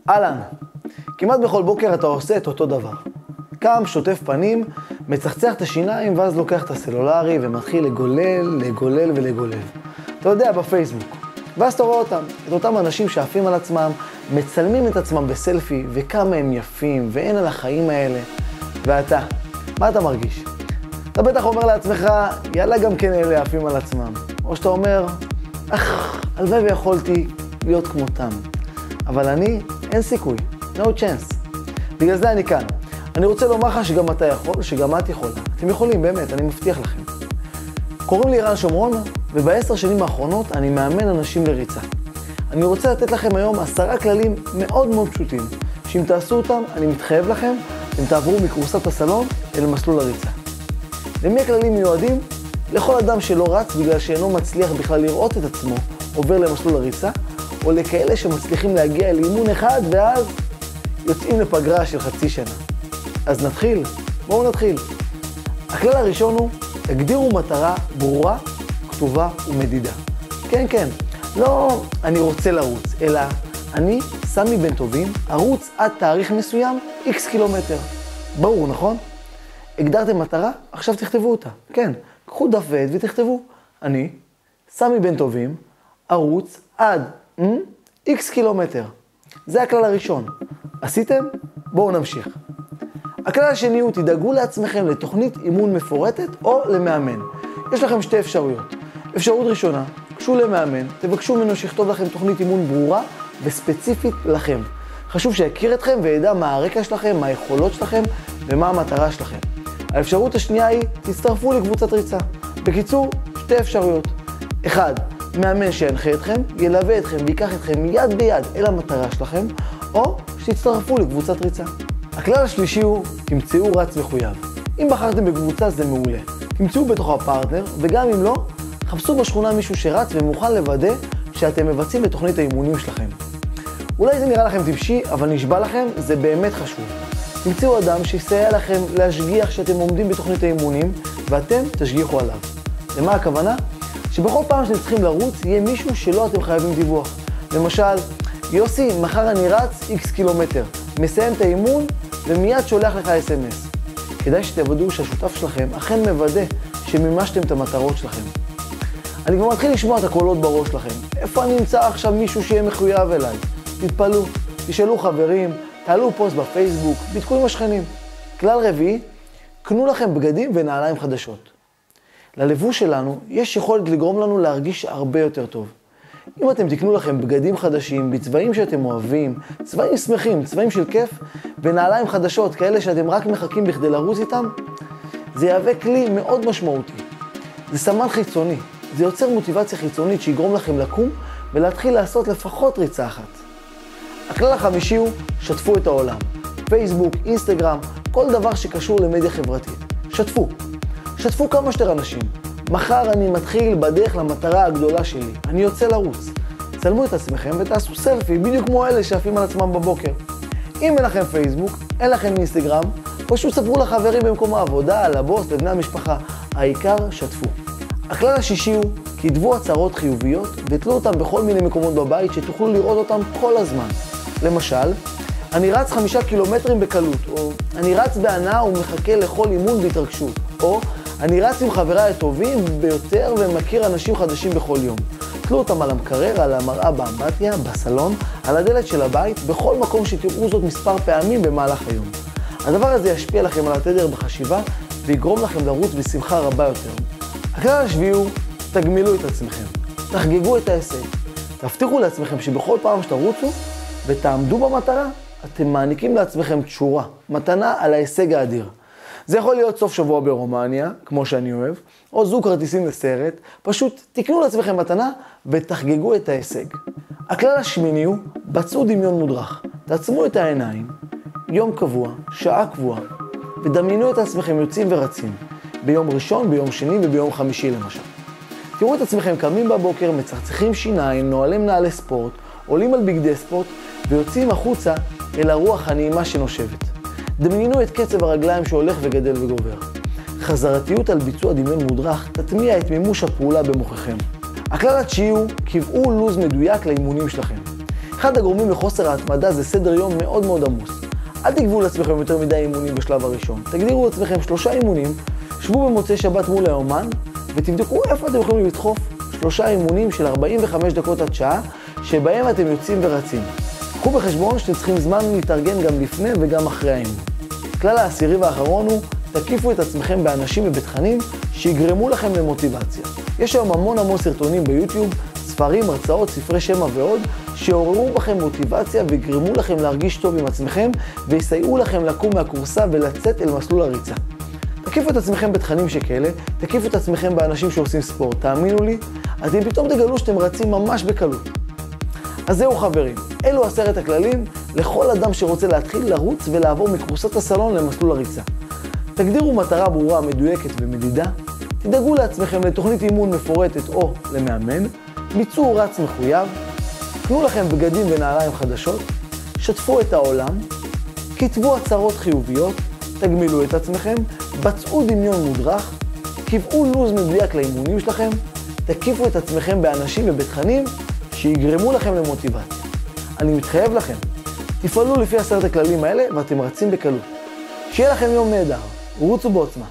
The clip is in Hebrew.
אהלן, כמעט בכל בוקר אתה עושה את אותו דבר. קם, שוטף פנים, מצחצח את השיניים ואז לוקח את הסלולרי ומתחיל לגולל. אתה יודע, בפייסבוק. ואז אתה רואה אותם, את אותם אנשים שעפים על עצמם, מצלמים את עצמם בסלפי וכמה הם יפים ואין על החיים האלה. ואתה, מה אתה מרגיש? אתה בטח אומר לעצמך, יאללה גם כן אלה עפים על עצמם. או שאתה אומר, הלוואי ויכולתי להיות כמותם. אבל אני, אין סיכוי, no chance. בגלל זה אני כאן. אני רוצה לומר לך שגם אתה יכול, שגם את יכולה. אתם יכולים, באמת, אני מבטיח לכם. קוראים לי ערן שומרון, וב10 שנים האחרונות אני מאמן אנשים לריצה. אני רוצה לתת לכם היום 10 כללים מאוד מאוד פשוטים, שאם תעשו אותם, אני מתחייב לכם, אתם תעברו מקורסת הסלון אל מסלול הריצה. למי הכללים מיועדים? לכל אדם שלא רץ בגלל שאינו מצליח בכלל לראות את עצמו עובר למסלול הריצה, או לכאלה שמצליחים להגיע אל אימון אחד ואז יוצאים לפגרה של חצי שנה. אז נתחיל? בואו נתחיל. הכלל הראשון הוא, תגדירו מטרה ברורה, כתובה ומדידה. כן, לא אני רוצה לרוץ, אלא אני, סמי בן טובים, ארוץ עד תאריך מסוים, X קילומטר. ברור, נכון? הגדרתם מטרה? עכשיו תכתבו אותה. כן, קחו דף ועט ותכתבו. אני, סמי בן טובים, ארוץ עד X קילומטר. זה הכלל הראשון. עשיתם? בואו נמשיך. הכלל השני הוא, תדאגו לעצמכם לתוכנית אימון מפורטת או למאמן. יש לכם 2 אפשרויות. אפשרות ראשונה, קשו למאמן, תבקשו ממנו שיכתוב לכם תוכנית אימון ברורה וספציפית לכם. חשוב שיכיר אתכם וידע מה הרקע שלכם, מה היכולות שלכם ומה המטרה שלכם. האפשרות השנייה היא, תצטרפו לקבוצת ריצה. בקיצור, 2 אפשרויות. 1. מאמן שינחה אתכם, ילווה אתכם ויקח אתכם יד ביד אל המטרה שלכם, או שתצטרפו לקבוצת ריצה. הכלל השלישי הוא, תמצאו רץ מחויב. אם בחרתם בקבוצה זה מעולה. תמצאו בתוך הפרטנר, וגם אם לא, חפשו בשכונה מישהו שרץ ומוכן לוודא שאתם מבצעים את תוכנית האימונים שלכם. אולי זה נראה לכם טיפשי, אבל נשבע לכם, זה באמת חשוב. תמצאו אדם שיסייע לכם להשגיח שאתם עומדים בתוכנית האימונים, ואתם תשגיחו עליו. למה הכוונה? שבכל פעם שאתם צריכים לרוץ, יהיה מישהו שלא אתם חייבים דיווח. למשל, יוסי, מחר אני רץ X קילומטר, מסיים את האימון ומיד שולח לך SMS. כדאי שתוודאו שהשותף שלכם אכן מוודא שמימשתם את המטרות שלכם. אני כבר מתחיל לשמוע את הקולות בראש שלכם. איפה אני אמצא עכשיו מישהו שיהיה מחויב אליי? תתפלו, תשאלו חברים, תעלו פוסט בפייסבוק, בדקו עם השכנים. כלל רביעי, קנו לכם בגדים ונעליים חדשות. ללבוש שלנו יש יכולת לגרום לנו להרגיש הרבה יותר טוב. אם אתם תקנו לכם בגדים חדשים, בצבעים שאתם אוהבים, צבעים שמחים, צבעים של כיף, ונעליים חדשות, כאלה שאתם רק מחכים בכדי לרוץ איתם, זה יהווה כלי מאוד משמעותי. זה סמן חיצוני, זה יוצר מוטיבציה חיצונית שיגרום לכם לקום ולהתחיל לעשות לפחות ריצה אחת. הכלל החמישי הוא, שתפו את העולם. פייסבוק, אינסטגרם, כל דבר שקשור למדיה חברתית. שתפו כמה שיותר אנשים. מחר אני מתחיל בדרך למטרה הגדולה שלי. אני יוצא לרוץ. צלמו את עצמכם ותעשו סלפי, בדיוק כמו אלה שעפים על עצמם בבוקר. אם אין לכם פייסבוק, אין לכם אינסטגרם, פשוט ספרו לחברים במקום העבודה, לבוס, לבני המשפחה. העיקר, שתפו. הכלל השישי הוא, כתבו הצהרות חיוביות ותלו אותם בכל מיני מקומות בבית שתוכלו לראות אותם כל הזמן. למשל, אני רץ 5 קילומטרים בקלות, או אני רץ בהנאה ומחכה לכל אימון בהתרגשות, או אני רץ עם חבריי הטובים ביותר ומכיר אנשים חדשים בכל יום. תלו אותם על המקרר, על המראה באמבטיה, בסלון, על הדלת של הבית, בכל מקום שתראו זאת מספר פעמים במהלך היום. הדבר הזה ישפיע לכם על התדר בחשיבה ויגרום לכם לרוץ בשמחה רבה יותר. הכלל השביעי הוא, תגמילו את עצמכם, תחגגו את ההישג. תבטיחו לעצמכם שבכל פעם שתרוצו ותעמדו במטרה, אתם מעניקים לעצמכם תשורה, מתנה על ההישג האדיר. זה יכול להיות סוף שבוע ברומניה, כמו שאני אוהב, או זוג כרטיסים לסרט, פשוט תקנו לעצמכם מתנה ותחגגו את ההישג. הכלל השמיני הוא, בצעו דמיון מודרך, תעצמו את העיניים, יום קבוע, שעה קבועה, ודמיינו את עצמכם יוצאים ורצים, ביום ראשון, ביום שני וביום חמישי למשל. תראו את עצמכם קמים בבוקר, מצחצחים שיניים, נועלים נעלי ספורט, עולים על בגדי ספורט, ויוצאים החוצה אל הרוח הנעימה שנושבת. דמיינו את קצב הרגליים שהולך וגדל וגובר. חזרתיות על ביצוע דמיון מודרך תטמיע את מימוש הפעולה במוחכם. הכלל התשיעי הוא, קבעו לוז מדויק לאימונים שלכם. אחד הגורמים לחוסר ההתמדה זה סדר יום מאוד מאוד עמוס. אל תקבעו לעצמכם יותר מדי אימונים בשלב הראשון. תגדירו לעצמכם 3 אימונים, שבו במוצאי שבת מול האומן, ותבדקו איפה אתם יכולים לדחוף 3 אימונים של 45 דקות עד שעה, שבהם אתם יוצאים ורצים. קחו בחשבון שאתם צריכים זמן להתארגן גם לפני וגם אחרי האימון. הכלל העשירי והאחרון הוא, תקיפו את עצמכם באנשים ובתכנים שיגרמו לכם למוטיבציה. יש היום המון סרטונים ביוטיוב, ספרים, הרצאות, ספרי שמע ועוד, שעוררו בכם מוטיבציה ויגרמו לכם להרגיש טוב עם עצמכם, ויסייעו לכם לקום מהקורסה ולצאת אל מסלול הריצה. תקיפו את עצמכם בתכנים שכאלה, תקיפו את עצמכם באנשים שעושים ספורט. תאמינו לי, אתם פתאום תגלו שאתם רצים ממש בקלות. אז זהו חברים, אלו 10 הכללים לכל אדם שרוצה להתחיל לרוץ ולעבור מקורסת הסלון למסלול הריצה. תגדירו מטרה ברורה, מדויקת ומדידה, תדאגו לעצמכם לתוכנית אימון מפורטת או למאמן, ביצעו רץ מחויב, קנו לכם בגדים ונעליים חדשות, שתפו את העולם, כתבו הצהרות חיוביות, תגמילו את עצמכם, בצעו דמיון מודרך, קבעו לוז מדויק לאימונים שלכם, תקיפו את עצמכם באנשים ובתכנים שיגרמו לכם למוטיבציה. אני מתחייב לכם, תפעלו לפי 10 הכללים האלה ואתם רצים בקלות. שיהיה לכם יום נהדר, רוצו בעוצמה.